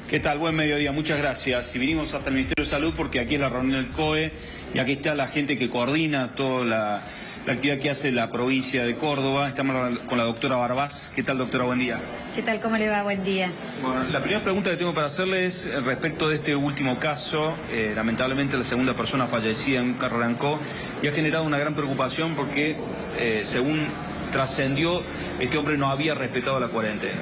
¿Qué tal? Buen mediodía, muchas gracias. Y vinimos hasta el Ministerio de Salud porque aquí es la reunión del COE y aquí está la gente que coordina toda la actividad que hace la provincia de Córdoba. Estamos con la doctora Barbás. ¿Qué tal, doctora? Buen día. ¿Qué tal? ¿Cómo le va? Buen día. Bueno, la primera pregunta que tengo para hacerle es respecto de este último caso. Lamentablemente la segunda persona fallecida en un carro Rancó y ha generado una gran preocupación porque, según trascendió, este hombre no había respetado la cuarentena.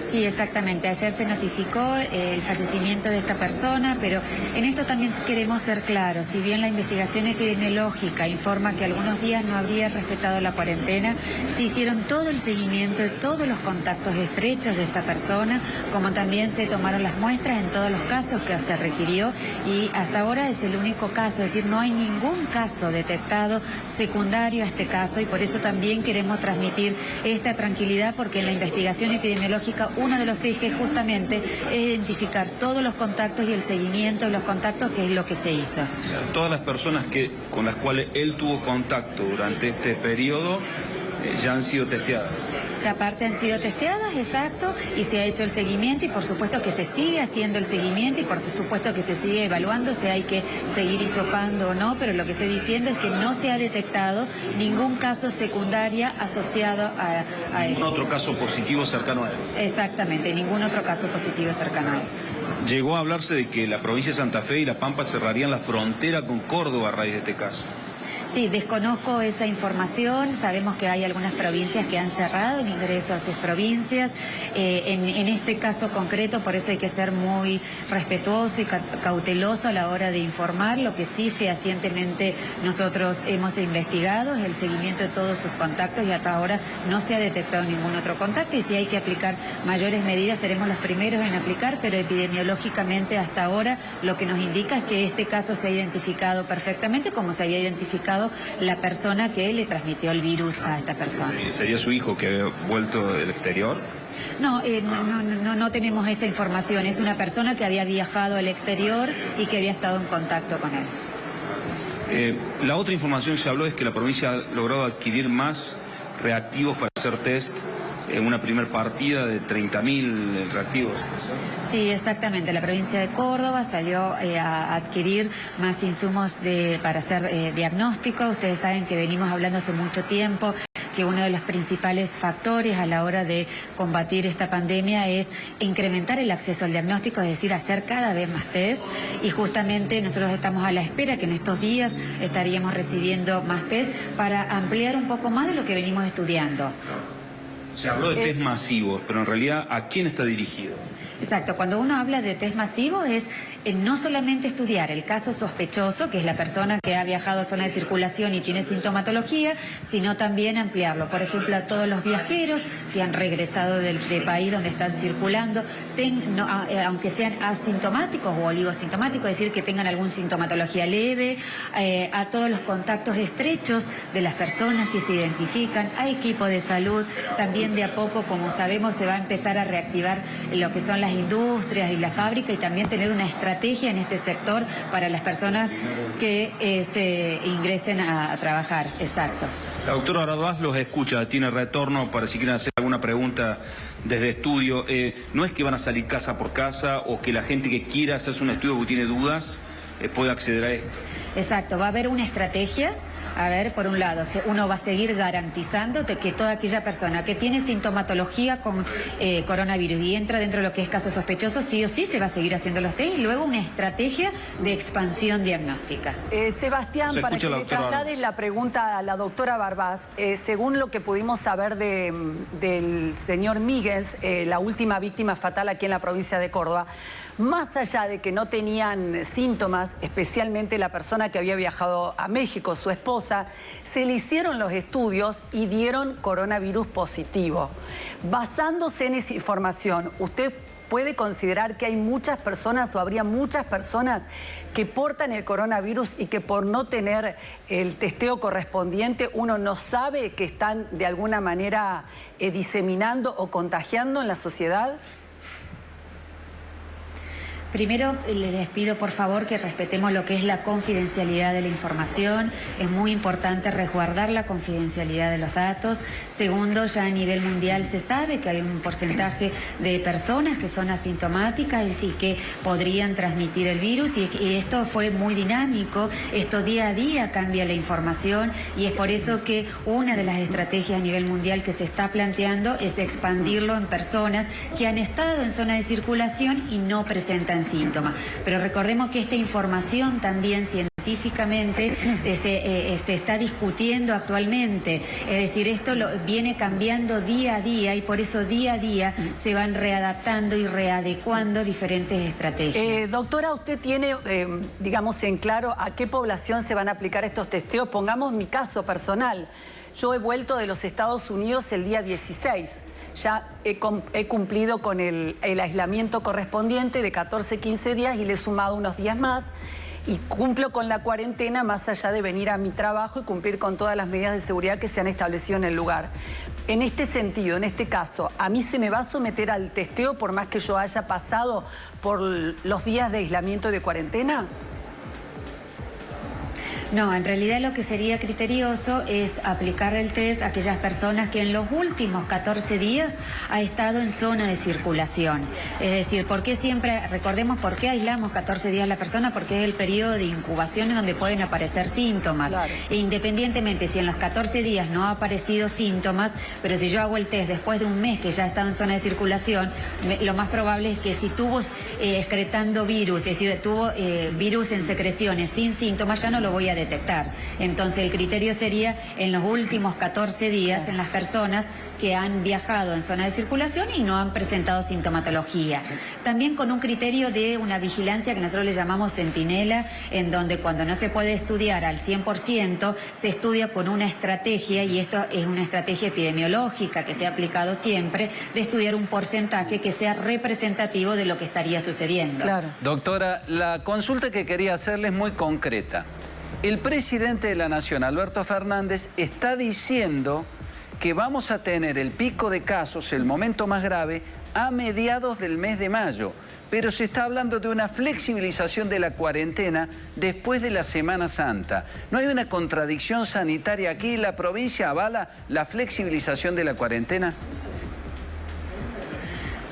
Sí, exactamente. Ayer se notificó el fallecimiento de esta persona, pero en esto también queremos ser claros. Si bien la investigación epidemiológica informa que algunos días no habría respetado la cuarentena, se hicieron todo el seguimiento de todos los contactos estrechos de esta persona, como también se tomaron las muestras en todos los casos que se requirió y hasta ahora es el único caso, es decir, no hay ningún caso detectado secundario a este caso y por eso también queremos transmitir esta tranquilidad porque en la investigación epidemiológica uno de los ejes justamente es identificar todos los contactos y el seguimiento de los contactos, que es lo que se hizo. O sea, todas las personas con las cuales él tuvo contacto durante este periodo ya han sido testeadas. Ya aparte han sido testeadas, exacto, y se ha hecho el seguimiento y por supuesto que se sigue haciendo el seguimiento y por supuesto que se sigue evaluando si hay que seguir hisopando o no, pero lo que estoy diciendo es que no se ha detectado ningún caso secundario asociado a él. ¿Ningún otro caso positivo cercano a él? Exactamente, ningún otro caso positivo cercano a él. Llegó a hablarse de que la provincia de Santa Fe y La Pampa cerrarían la frontera con Córdoba a raíz de este caso. Sí, desconozco esa información. Sabemos que hay algunas provincias que han cerrado el ingreso a sus provincias. En este caso concreto, por eso hay que ser muy respetuoso y cauteloso a la hora de informar. Lo que sí fehacientemente nosotros hemos investigado es el seguimiento de todos sus contactos y hasta ahora no se ha detectado ningún otro contacto y si hay que aplicar mayores medidas seremos los primeros en aplicar, pero epidemiológicamente hasta ahora lo que nos indica es que este caso se ha identificado perfectamente como se había identificado la persona que le transmitió el virus a esta persona. ¿Sería su hijo que había vuelto del exterior? No tenemos esa información. Es una persona que había viajado al exterior y que había estado en contacto con él. La otra información que se habló es que la provincia ha logrado adquirir más reactivos para hacer test en una primera partida de 30.000 reactivos. Sí, exactamente. La provincia de Córdoba salió a adquirir más insumos para hacer diagnóstico. Ustedes saben que venimos hablando hace mucho tiempo que uno de los principales factores a la hora de combatir esta pandemia es incrementar el acceso al diagnóstico, es decir, hacer cada vez más test. Y justamente nosotros estamos a la espera que en estos días estaríamos recibiendo más test para ampliar un poco más de lo que venimos estudiando. Se habló de test masivos, pero en realidad, ¿a quién está dirigido? Exacto, cuando uno habla de test masivo es no solamente estudiar el caso sospechoso, que es la persona que ha viajado a zona de circulación y tiene sintomatología, sino también ampliarlo, por ejemplo, a todos los viajeros que han regresado del país donde están circulando, aunque sean asintomáticos o oligosintomáticos, es decir, que tengan alguna sintomatología leve, a todos los contactos estrechos de las personas que se identifican, a equipo de salud, también de a poco, como sabemos, se va a empezar a reactivar lo que son las industrias y la fábrica y también tener una estrategia en este sector para las personas que se ingresen a trabajar. Exacto. La doctora Barbás los escucha, tiene retorno para si quieren hacer alguna pregunta desde estudio. No es que van a salir casa por casa o que la gente que quiera hacerse un estudio o tiene dudas pueda acceder a esto. Exacto, va a haber una estrategia. A ver, por un lado, uno va a seguir garantizando que toda aquella persona que tiene sintomatología con coronavirus y entra dentro de lo que es caso sospechoso, sí o sí se va a seguir haciendo los test y luego una estrategia de expansión diagnóstica. Sebastián, para que le traslades la pregunta a la doctora Barbás, según lo que pudimos saber del señor Míguez, la última víctima fatal aquí en la provincia de Córdoba, más allá de que no tenían síntomas, especialmente la persona que había viajado a México, su esposa, se le hicieron los estudios y dieron coronavirus positivo. Basándose en esa información, ¿usted puede considerar que hay muchas personas o habría muchas personas que portan el coronavirus y que por no tener el testeo correspondiente uno no sabe que están de alguna manera diseminando o contagiando en la sociedad? Primero, les pido por favor que respetemos lo que es la confidencialidad de la información. Es muy importante resguardar la confidencialidad de los datos. Segundo, ya a nivel mundial se sabe que hay un porcentaje de personas que son asintomáticas y que podrían transmitir el virus, y esto fue muy dinámico. Esto día a día cambia la información, y es por eso que una de las estrategias a nivel mundial que se está planteando es expandirlo en personas que han estado en zona de circulación y no presentan síntomas. Pero recordemos que esta información también científicamente se está discutiendo actualmente. Es decir, esto viene cambiando día a día, y por eso día a día se van readaptando y readecuando diferentes estrategias. Doctora, ¿usted tiene, digamos, en claro a qué población se van a aplicar estos testeos? Pongamos mi caso personal. Yo he vuelto de los Estados Unidos el día 16. Ya he cumplido con el aislamiento correspondiente de 14-15 días y le he sumado unos días más. Y cumplo con la cuarentena más allá de venir a mi trabajo y cumplir con todas las medidas de seguridad que se han establecido en el lugar. En este sentido, en este caso, ¿a mí se me va a someter al testeo por más que yo haya pasado por los días de aislamiento y de cuarentena? No, en realidad lo que sería criterioso es aplicar el test a aquellas personas que en los últimos 14 días ha estado en zona de circulación. Es decir, ¿por qué siempre, recordemos por qué aislamos 14 días a la persona? Porque es el periodo de incubación en donde pueden aparecer síntomas. Claro. E independientemente si en los 14 días no ha aparecido síntomas, pero si yo hago el test después de un mes que ya ha estado en zona de circulación, lo más probable es que si tuvo excretando virus, es decir, tuvo virus en secreciones sin síntomas, ya no lo voy a detectar. Entonces el criterio sería en los últimos 14 días en las personas que han viajado en zona de circulación y no han presentado sintomatología. También con un criterio de una vigilancia que nosotros le llamamos centinela, en donde cuando no se puede estudiar al 100%, se estudia con una estrategia, y esto es una estrategia epidemiológica que se ha aplicado siempre, de estudiar un porcentaje que sea representativo de lo que estaría sucediendo. Claro. Doctora, la consulta que quería hacerle es muy concreta. El presidente de la Nación, Alberto Fernández, está diciendo que vamos a tener el pico de casos, el momento más grave, a mediados del mes de mayo. Pero se está hablando de una flexibilización de la cuarentena después de la Semana Santa. ¿No hay una contradicción sanitaria aquí? ¿La provincia avala la flexibilización de la cuarentena?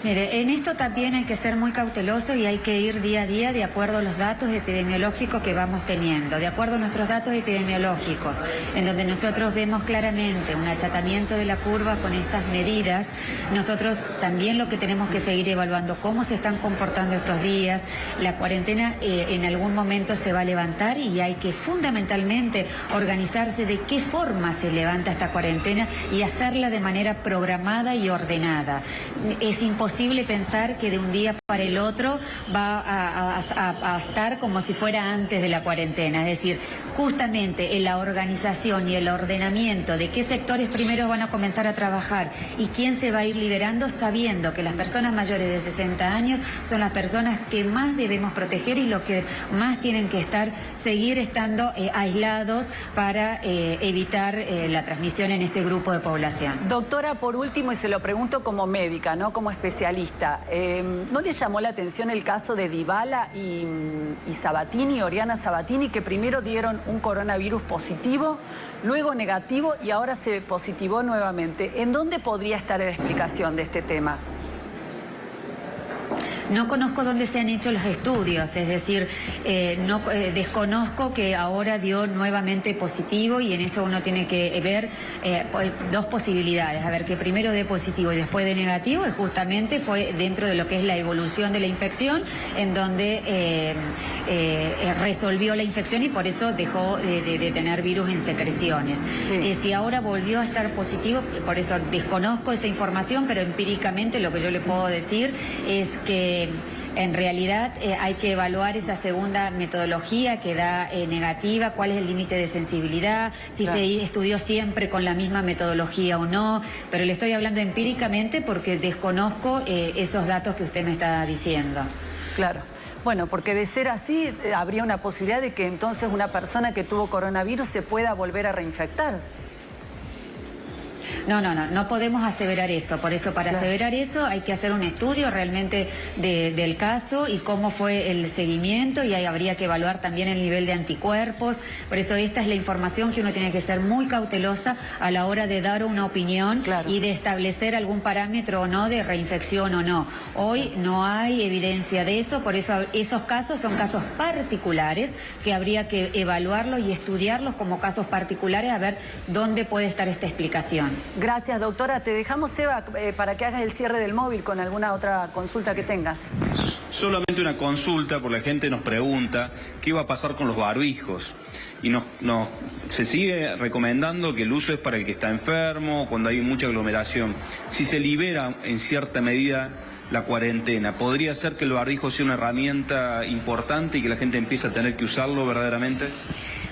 Mire, en esto también hay que ser muy cautelosos y hay que ir día a día de acuerdo a los datos epidemiológicos que vamos teniendo, de acuerdo a nuestros datos epidemiológicos, en donde nosotros vemos claramente un achatamiento de la curva con estas medidas. Nosotros también lo que tenemos que seguir evaluando cómo se están comportando estos días. La cuarentena en algún momento se va a levantar y hay que fundamentalmente organizarse de qué forma se levanta esta cuarentena y hacerla de manera programada y ordenada. Es imposible pensar que de un día para el otro va a estar como si fuera antes de la cuarentena. Es decir, justamente en la organización y el ordenamiento de qué sectores primero van a comenzar a trabajar y quién se va a ir liberando, sabiendo que las personas mayores de 60 años son las personas que más debemos proteger y los que más tienen que seguir estando aislados para evitar la transmisión en este grupo de población. Doctora, por último, y se lo pregunto como médica, no como especialista, ¿no le llamó la atención el caso de Dybala y Sabatini, Oriana Sabatini, que primero dieron un coronavirus positivo, luego negativo y ahora se positivó nuevamente? ¿En dónde podría estar la explicación de este tema? No conozco dónde se han hecho los estudios, es decir, desconozco que ahora dio nuevamente positivo, y en eso uno tiene que ver dos posibilidades. A ver, que primero dé positivo y después de negativo, y justamente fue dentro de lo que es la evolución de la infección, en donde resolvió la infección y por eso dejó de tener virus en secreciones. Sí. Si ahora volvió a estar positivo, por eso desconozco esa información, pero empíricamente lo que yo le puedo decir es que en realidad hay que evaluar esa segunda metodología que da negativa, cuál es el límite de sensibilidad, si claro, se estudió siempre con la misma metodología o no, pero le estoy hablando empíricamente porque desconozco esos datos que usted me está diciendo. Claro. Bueno, porque de ser así, habría una posibilidad de que entonces una persona que tuvo coronavirus se pueda volver a reinfectar. No podemos aseverar eso. Por eso, para aseverar eso hay que hacer un estudio realmente del caso y cómo fue el seguimiento, y ahí habría que evaluar también el nivel de anticuerpos. Por eso esta es la información que uno tiene que ser muy cautelosa a la hora de dar una opinión y de establecer algún parámetro o no de reinfección o no. Hoy no hay evidencia de eso, por eso esos casos son casos particulares que habría que evaluarlos y estudiarlos como casos particulares a ver dónde puede estar esta explicación. Gracias, doctora. Te dejamos, Eva, para que hagas el cierre del móvil con alguna otra consulta que tengas. Solamente una consulta, porque la gente nos pregunta qué va a pasar con los barbijos. Y se sigue recomendando que el uso es para el que está enfermo, cuando hay mucha aglomeración. Si se libera en cierta medida la cuarentena, ¿podría ser que el barbijo sea una herramienta importante y que la gente empiece a tener que usarlo verdaderamente?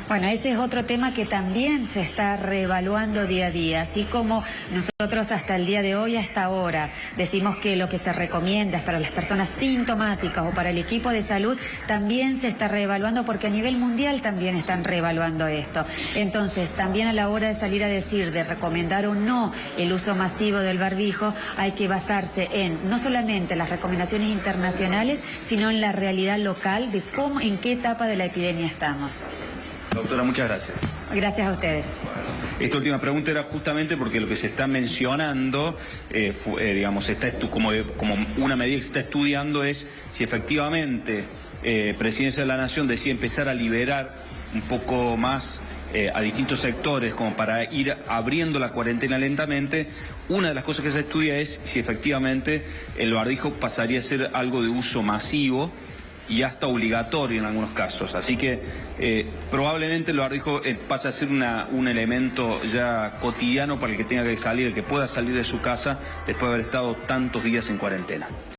Bueno, ese es otro tema que también se está reevaluando día a día, así como nosotros hasta el día de hoy, hasta ahora, decimos que lo que se recomienda es para las personas sintomáticas o para el equipo de salud, también se está reevaluando porque a nivel mundial también están reevaluando esto. Entonces, también a la hora de salir a decir, de recomendar o no el uso masivo del barbijo, hay que basarse en no solamente las recomendaciones internacionales, sino en la realidad local de cómo, en qué etapa de la epidemia estamos. Doctora, muchas gracias. Gracias a ustedes. Esta última pregunta era justamente porque lo que se está mencionando, digamos, como una medida que se está estudiando es si efectivamente Presidencia de la Nación decide empezar a liberar un poco más a distintos sectores como para ir abriendo la cuarentena lentamente. Una de las cosas que se estudia es si efectivamente el barbijo pasaría a ser algo de uso masivo y hasta obligatorio en algunos casos. Así que probablemente el barbijo pase a ser un elemento ya cotidiano para el que tenga que salir, el que pueda salir de su casa después de haber estado tantos días en cuarentena.